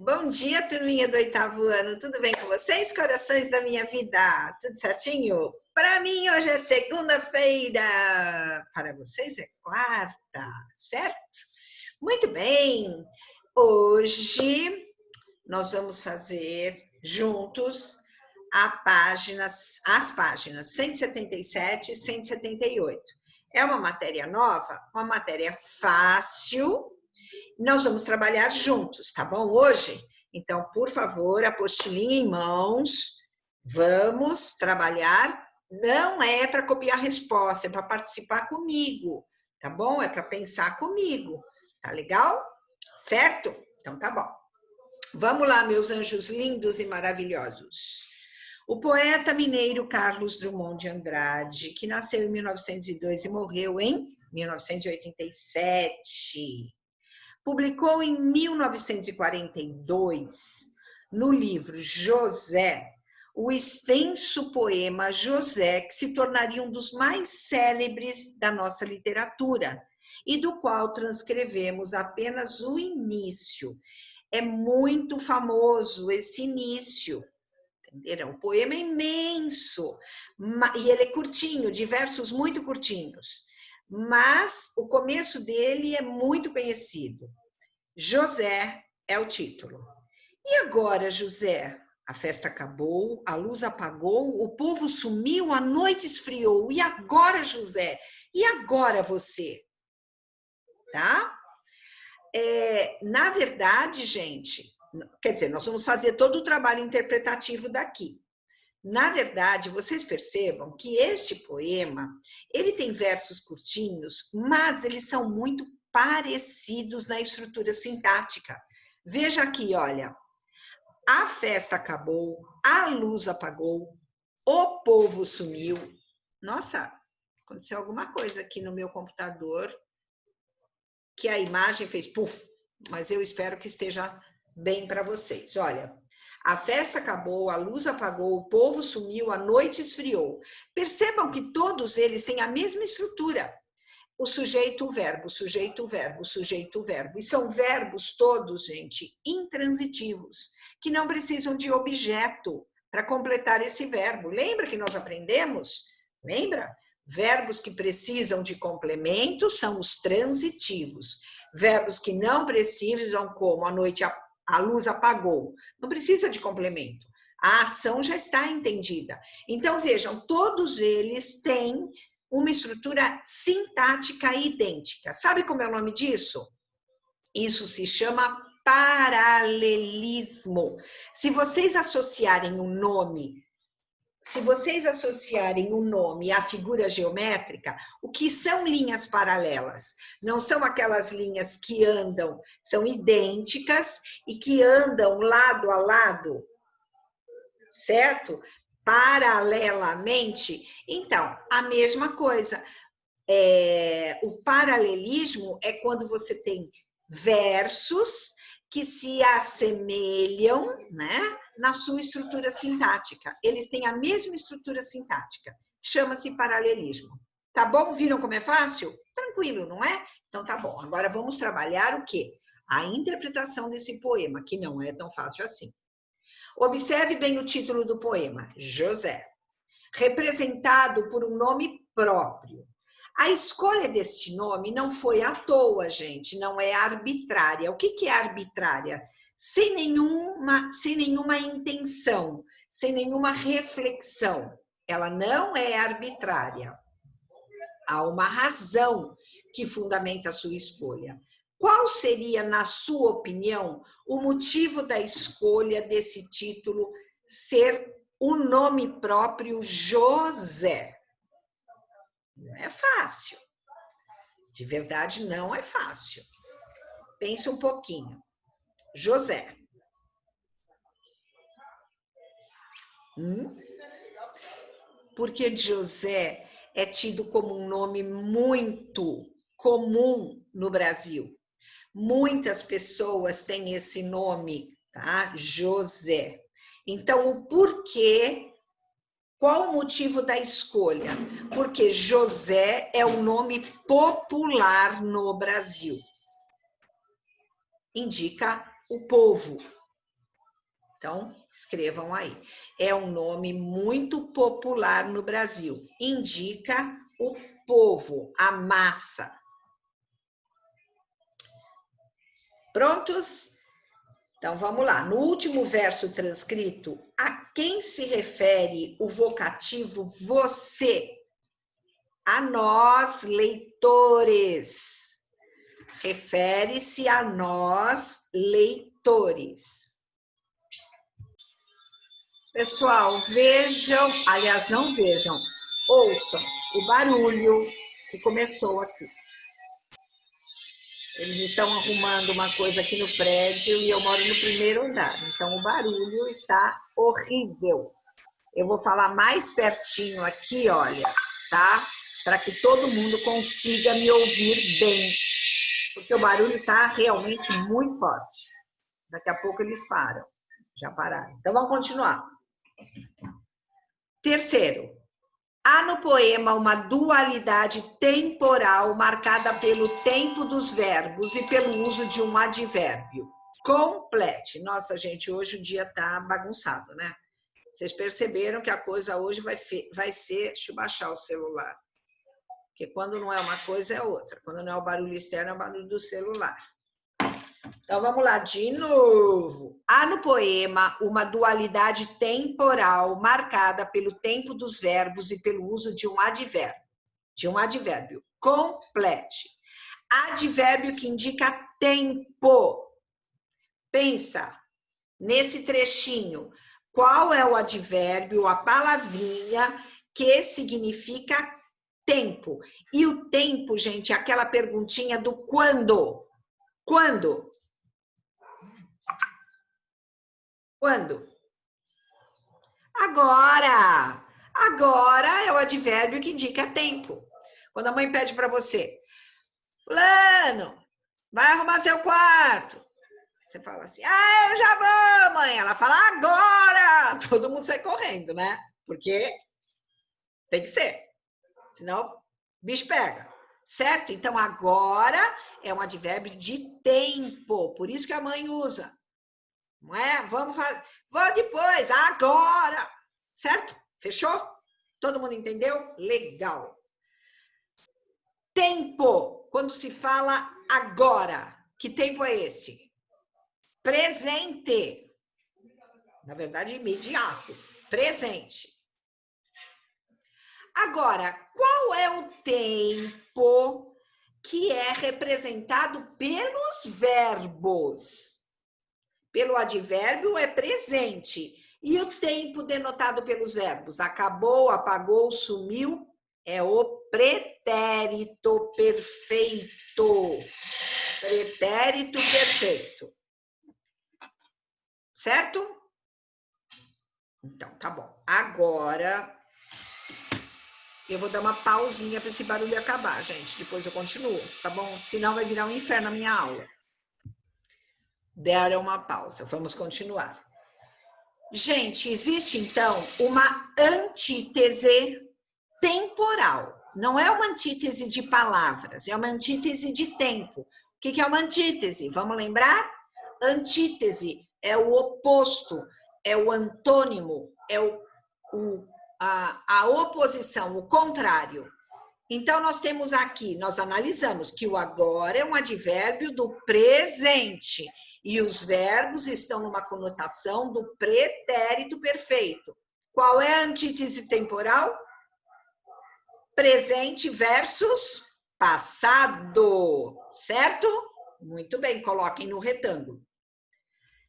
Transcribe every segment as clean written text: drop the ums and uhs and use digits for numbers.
Bom dia, turminha do 8º ano. Tudo bem com vocês, corações da minha vida? Tudo certinho? Para mim, hoje é segunda-feira. Para vocês é quarta, certo? Muito bem. Hoje nós vamos fazer juntos as páginas 177 e 178. É uma matéria nova, uma matéria fácil. Nós vamos trabalhar juntos, tá bom? Hoje, então, por favor, apostilinha em mãos. Vamos trabalhar. Não é para copiar a resposta, é para participar comigo, tá bom? É para pensar comigo, tá legal? Certo? Então, tá bom. Vamos lá, meus anjos lindos e maravilhosos. O poeta mineiro Carlos Drummond de Andrade, que nasceu em 1902 e morreu em 1987, publicou em 1942, no livro José, o extenso poema José, que se tornaria um dos mais célebres da nossa literatura, e do qual transcrevemos apenas o início. É muito famoso esse início, entenderam? O poema é imenso, e ele é curtinho, de versos muito curtinhos, mas o começo dele é muito conhecido. José é o título. E agora, José? A festa acabou, a luz apagou, o povo sumiu, a noite esfriou. E agora, José? E agora você? Tá? Na verdade, gente, quer dizer, nós vamos fazer todo o trabalho interpretativo daqui. Na verdade, vocês percebam que este poema, ele tem versos curtinhos, mas eles são muito parecidos na estrutura sintática. Veja aqui, olha. A festa acabou, a luz apagou, o povo sumiu. Nossa, aconteceu alguma coisa aqui no meu computador que a imagem fez puf, mas eu espero que esteja bem para vocês. Olha, a festa acabou, a luz apagou, o povo sumiu, a noite esfriou. Percebam que todos eles têm a mesma estrutura. O sujeito, o verbo, o sujeito, o verbo, o sujeito, o verbo. E são verbos todos, gente, intransitivos, que não precisam de objeto para completar esse verbo. Lembra que nós aprendemos? Lembra? Verbos que precisam de complemento são os transitivos. Verbos que não precisam, como a noite, a luz apagou. Não precisa de complemento. A ação já está entendida. Então, vejam, todos eles têm uma estrutura sintática idêntica. Sabe como é o nome disso? Isso se chama paralelismo. Se vocês associarem um nome à figura geométrica, o que são linhas paralelas? Não são aquelas linhas que andam, são idênticas e que andam lado a lado, certo? Paralelamente. Então, a mesma coisa. O paralelismo é quando você tem versos que se assemelham, né, na sua estrutura sintática. Eles têm a mesma estrutura sintática. Chama-se paralelismo. Tá bom? Viram como é fácil? Tranquilo, não é? Então tá bom. Agora vamos trabalhar o quê? A interpretação desse poema, que não é tão fácil assim. Observe bem o título do poema, José, representado por um nome próprio. A escolha deste nome não foi à toa, gente, não é arbitrária. O que é arbitrária? Sem nenhuma intenção, sem nenhuma reflexão. Ela não é arbitrária. Há uma razão que fundamenta a sua escolha. Qual seria, na sua opinião, o motivo da escolha desse título ser o nome próprio José? Não é fácil. De verdade, não é fácil. Pense um pouquinho. José. Porque José é tido como um nome muito comum no Brasil. Muitas pessoas têm esse nome, tá? José. Então, o porquê, qual o motivo da escolha? Porque José é um nome popular no Brasil. Indica o povo, Então, escrevam aí. É um nome muito popular no Brasil. Indica o povo, a massa. Prontos? Então, vamos lá. No último verso transcrito, a quem se refere o vocativo você? A nós, leitores. Refere-se a nós, leitores. Pessoal, vejam, aliás, não vejam, ouçam o barulho que começou aqui. Eles estão arrumando uma coisa aqui no prédio e eu moro no primeiro andar. Então, o barulho está horrível. Eu vou falar mais pertinho aqui, olha, tá? Para que todo mundo consiga me ouvir bem. Porque o barulho está realmente muito forte. Daqui a pouco eles param. Já pararam. Então, vamos continuar. Terceiro. Há no poema uma dualidade temporal marcada pelo tempo dos verbos e pelo uso de um advérbio. Complete. Nossa, gente, hoje o dia tá bagunçado, né? Vocês perceberam que a coisa hoje vai ser... Deixa eu baixar o celular. Porque quando não é uma coisa, é outra. Quando não é o barulho externo, é o barulho do celular. Então, vamos lá, de novo. Há no poema uma dualidade temporal marcada pelo tempo dos verbos e pelo uso de um advérbio. Complete. Advérbio que indica tempo. Pensa nesse trechinho. Qual é o advérbio, a palavrinha que significa tempo? E o tempo, gente, é aquela perguntinha do quando. Quando? Quando? Agora! Agora é o advérbio que indica tempo. Quando a mãe pede para você, fulano, vai arrumar seu quarto. Você fala assim, eu já vou, mãe. Ela fala, agora! Todo mundo sai correndo, né? Porque tem que ser. Senão, o bicho pega. Certo? Então, agora é um advérbio de tempo. Por isso que a mãe usa. Não é? Vamos fazer. Vou depois, agora. Certo? Fechou? Todo mundo entendeu? Legal. Tempo. Quando se fala agora. Que tempo é esse? Presente. Na verdade, imediato. Presente. Agora, qual é o tempo que é representado pelos verbos? Pelo advérbio é presente. E o tempo denotado pelos verbos? Acabou, apagou, sumiu? É o pretérito perfeito. Pretérito perfeito. Certo? Então, tá bom. Agora, eu vou dar uma pausinha para esse barulho acabar, gente. Depois eu continuo, tá bom? Senão vai virar um inferno a minha aula. Deram uma pausa. Vamos continuar. Gente, existe, então, uma antítese temporal. Não é uma antítese de palavras, é uma antítese de tempo. O que é uma antítese? Vamos lembrar? Antítese é o oposto, é o antônimo, é a oposição, o contrário. Então, nós temos aqui, nós analisamos que o agora é um advérbio do presente e os verbos estão numa conotação do pretérito perfeito. Qual é a antítese temporal? Presente versus passado, certo? Muito bem, coloquem no retângulo.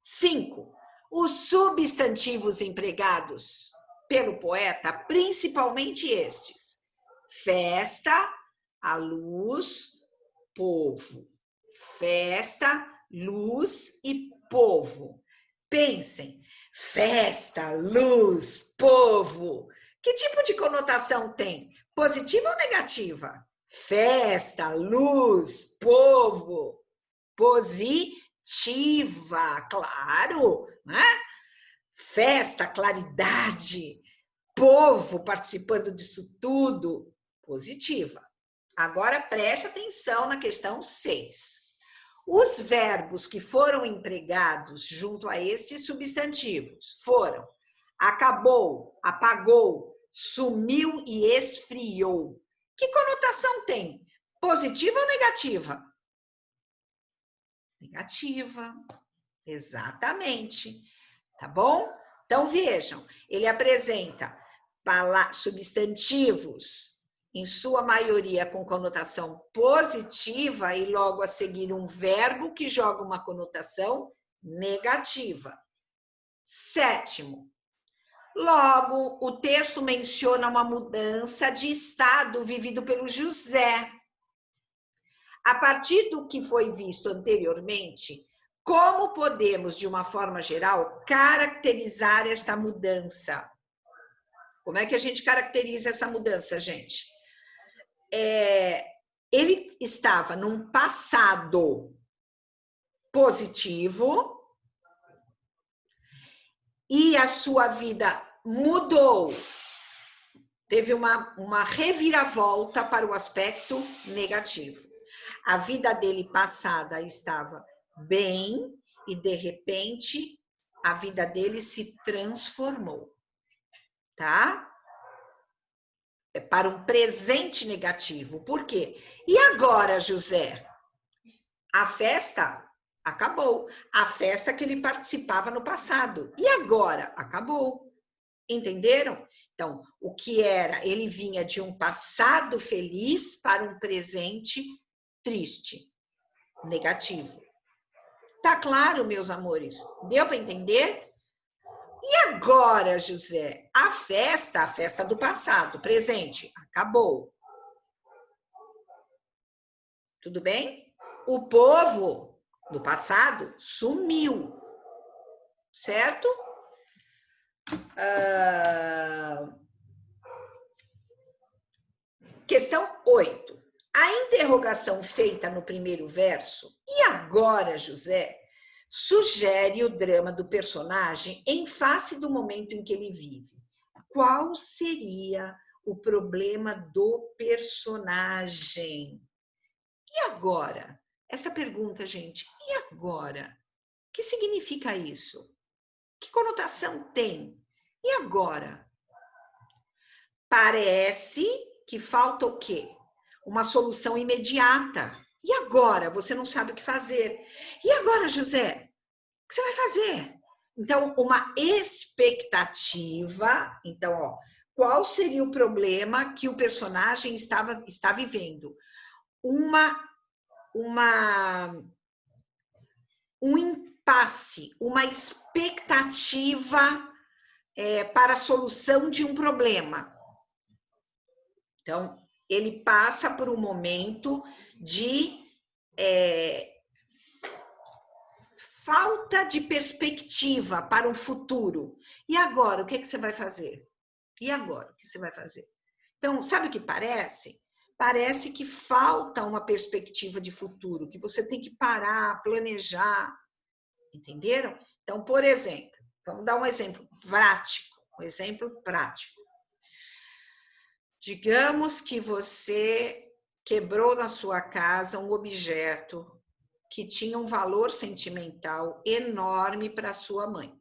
5. Os substantivos empregados pelo poeta, principalmente estes: festa, a luz, povo. Festa, luz e povo. Pensem, festa, luz, povo. Que tipo de conotação tem? Positiva ou negativa? Festa, luz, povo. Positiva, claro, né? Festa, claridade, povo participando disso tudo, positiva. Agora preste atenção na questão 6. Os verbos que foram empregados junto a estes substantivos foram acabou, apagou, sumiu e esfriou. Que conotação tem? Positiva ou negativa? Negativa, exatamente. Tá bom? Então, vejam, ele apresenta substantivos, em sua maioria com conotação positiva, e logo a seguir um verbo que joga uma conotação negativa. Sétimo, logo, o texto menciona uma mudança de estado vivido pelo José. A partir do que foi visto anteriormente, como podemos, de uma forma geral, caracterizar esta mudança? Como é que a gente caracteriza essa mudança, gente? Ele estava num passado positivo e a sua vida mudou. Teve uma reviravolta para o aspecto negativo. A vida dele passada estava bem e, de repente, a vida dele se transformou, tá? Para um presente negativo. Por quê? E agora, José? A festa acabou. A festa que ele participava no passado. E agora? Acabou. Entenderam? Então, o que era? Ele vinha de um passado feliz para um presente triste, negativo. Tá claro, meus amores? Deu para entender? E agora, José? A festa do passado, presente, acabou. Tudo bem? O povo do passado sumiu, certo? Questão 8. A interrogação feita no primeiro verso, e agora, José, sugere o drama do personagem em face do momento em que ele vive. Qual seria o problema do personagem? E agora? Essa pergunta, gente, e agora? O que significa isso? Que conotação tem? E agora? Parece que falta o quê? Uma solução imediata. E agora? Você não sabe o que fazer. E agora, José? O que você vai fazer? Então, uma expectativa. Então, ó, qual seria o problema que o personagem está vivendo? Um impasse, uma expectativa para a solução de um problema. Então, ele passa por um momento de falta de perspectiva para o futuro. E agora, o que você vai fazer? E agora, o que você vai fazer? Então, sabe o que parece? Parece que falta uma perspectiva de futuro, que você tem que parar, planejar. Entenderam? Então, por exemplo, vamos dar um exemplo prático. Digamos que você quebrou na sua casa um objeto que tinha um valor sentimental enorme para sua mãe.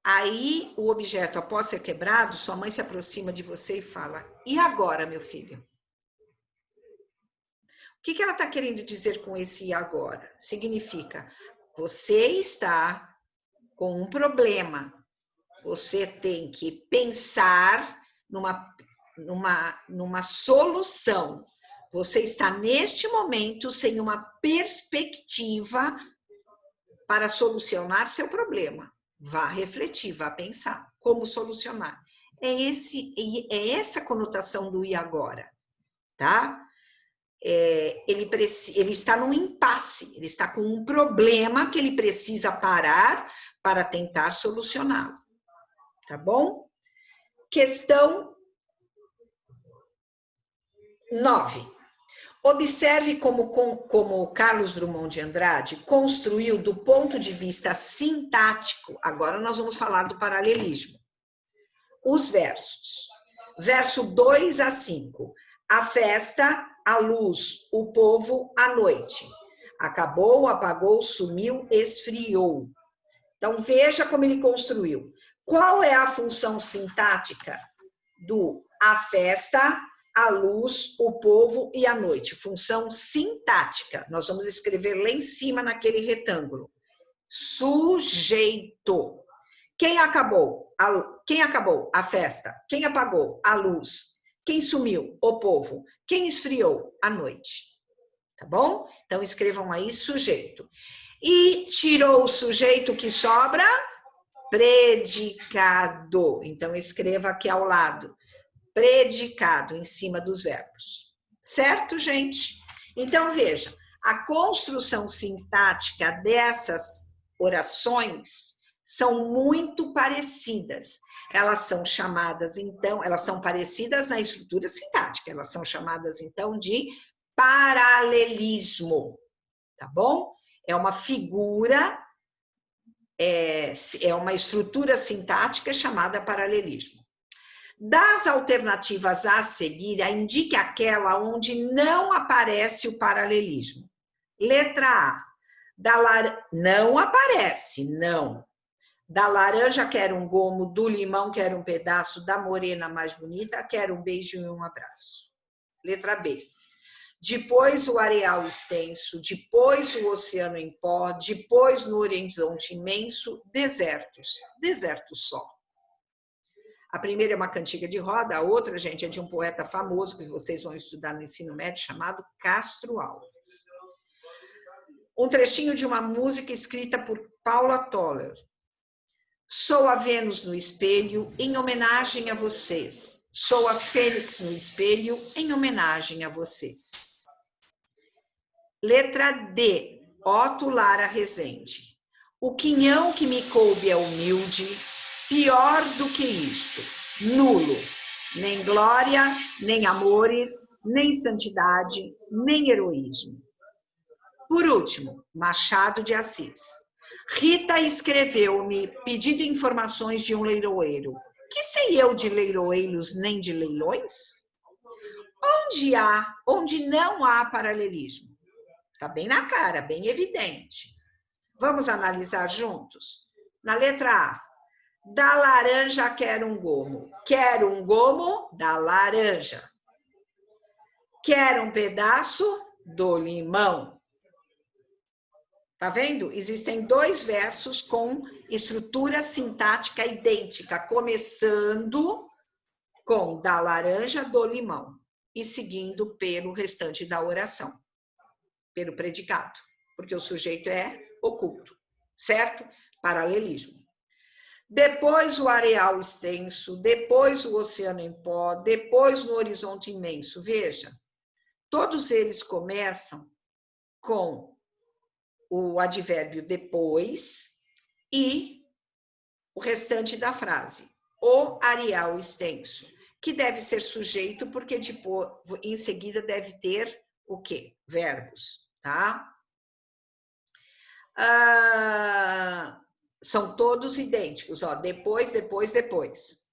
Aí, o objeto, após ser quebrado, sua mãe se aproxima de você e fala: e agora, meu filho? O que ela está querendo dizer com esse e agora? Significa, você está com um problema. Você tem que pensar numa solução. Você está, neste momento, sem uma perspectiva para solucionar seu problema. Vá refletir, vá pensar como solucionar. É essa conotação do e agora, tá? Ele está num impasse, ele está com um problema que ele precisa parar para tentar solucioná-lo. Tá bom? Questão 9. Observe como Carlos Drummond de Andrade construiu do ponto de vista sintático, agora nós vamos falar do paralelismo, os versos. Verso 2 a 5. A festa a luz, o povo, a noite. Acabou, apagou, sumiu, esfriou. Então, veja como ele construiu. Qual é a função sintática do a festa, a luz, o povo e a noite? Função sintática. Nós vamos escrever lá em cima naquele retângulo. Sujeito. Quem acabou? Quem acabou? A festa. Quem apagou? A luz. Quem sumiu? O povo. Quem esfriou? A noite. Tá bom? Então, escrevam aí sujeito. E tirou o sujeito, que sobra? Predicado. Então, escreva aqui ao lado. Predicado, em cima dos verbos. Certo, gente? Então, veja, a construção sintática dessas orações são muito parecidas. Elas são chamadas, então, elas são parecidas na estrutura sintática, elas são chamadas, então, de paralelismo, tá bom? É uma figura, é uma estrutura sintática chamada paralelismo. Das alternativas a seguir, indique aquela onde não aparece o paralelismo. Letra A. Não aparece, não. Da laranja quero um gomo, do limão quero um pedaço, da morena mais bonita quero um beijo e um abraço. Letra B. Depois o areal extenso, depois o oceano em pó, depois no horizonte imenso, desertos, deserto só. A primeira é uma cantiga de roda, a outra, gente, é de um poeta famoso que vocês vão estudar no ensino médio, chamado Castro Alves. Um trechinho de uma música escrita por Paula Toller. Sou a Vênus no espelho, em homenagem a vocês. Sou a Fênix no espelho, em homenagem a vocês. Letra D, Otto Lara Rezende. O quinhão que me coube é humilde, pior do que isto, nulo. Nem glória, nem amores, nem santidade, nem heroísmo. Por último, Machado de Assis. Rita escreveu-me pedindo informações de um leiloeiro. Que sei eu de leiloeiros nem de leilões? Onde não há paralelismo? Está bem na cara, bem evidente. Vamos analisar juntos? Na letra A, da laranja quero um gomo. Quero um gomo da laranja. Quero um pedaço do limão. Tá vendo? Existem dois versos com estrutura sintática idêntica, começando com da laranja do limão e seguindo pelo restante da oração, pelo predicado, porque o sujeito é oculto, certo? Paralelismo. Depois o areal extenso, depois o oceano em pó, depois no horizonte imenso. Veja, todos eles começam com o advérbio depois e o restante da frase. O areal extenso, que deve ser sujeito, porque depois, em seguida deve ter o quê? Verbos, tá? São todos idênticos, ó. Depois, depois, depois.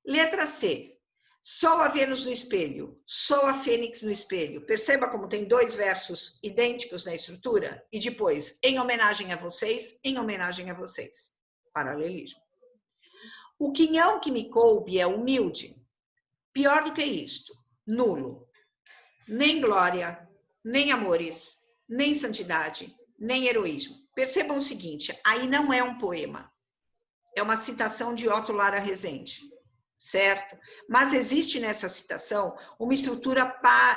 Letra C. Sou a Vênus no espelho, sou a Fênix no espelho. Perceba como tem dois versos idênticos na estrutura? E depois, em homenagem a vocês, em homenagem a vocês. Paralelismo. O quinhão que me coube é humilde. Pior do que isto, nulo. Nem glória, nem amores, nem santidade, nem heroísmo. Percebam o seguinte, aí não é um poema. É uma citação de Otto Lara Rezende. Certo? Mas existe nessa citação uma estrutura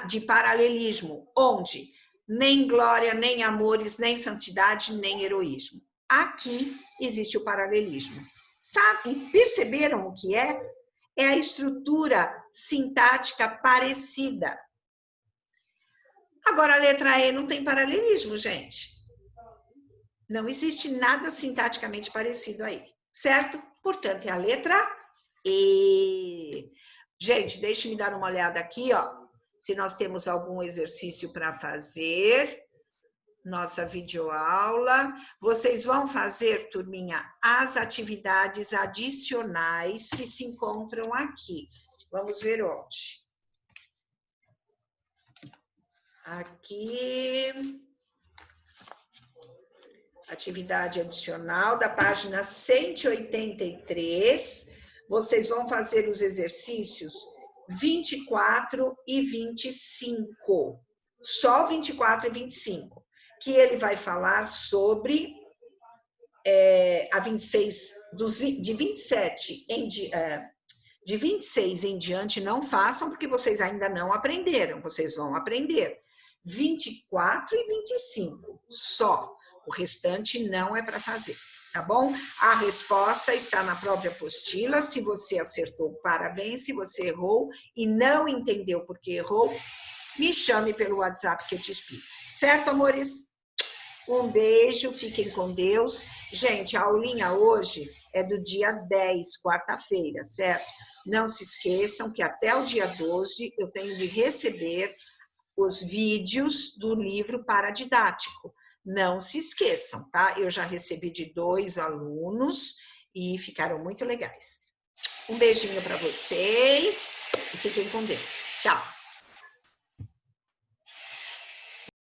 de paralelismo, onde nem glória, nem amores, nem santidade, nem heroísmo. Aqui existe o paralelismo. Sabe, perceberam o que é? É a estrutura sintática parecida. Agora, a letra E não tem paralelismo, gente. Não existe nada sintaticamente parecido aí, certo? Portanto, é a letra E. Gente, deixe-me dar uma olhada aqui, ó, se nós temos algum exercício para fazer. Nossa videoaula. Vocês vão fazer, turminha, as atividades adicionais que se encontram aqui. Vamos ver onde. Aqui, atividade adicional da página 183, vocês vão fazer os exercícios 24 e 25, só 24 e 25, que ele vai falar sobre a 26, de 27 de 26 em diante não façam, porque vocês ainda não aprenderam, vocês vão aprender. 24 e 25, só. O restante não é para fazer, tá bom? A resposta está na própria apostila. Se você acertou, parabéns. Se você errou e não entendeu porque errou, me chame pelo WhatsApp que eu te explico. Certo, amores? Um beijo, fiquem com Deus. Gente, a aulinha hoje é do dia 10, quarta-feira, certo? Não se esqueçam que até o dia 12 eu tenho de receber os vídeos do livro paradidático. Não se esqueçam, tá? Eu já recebi de 2 alunos e ficaram muito legais. Um beijinho para vocês e fiquem com Deus. Tchau!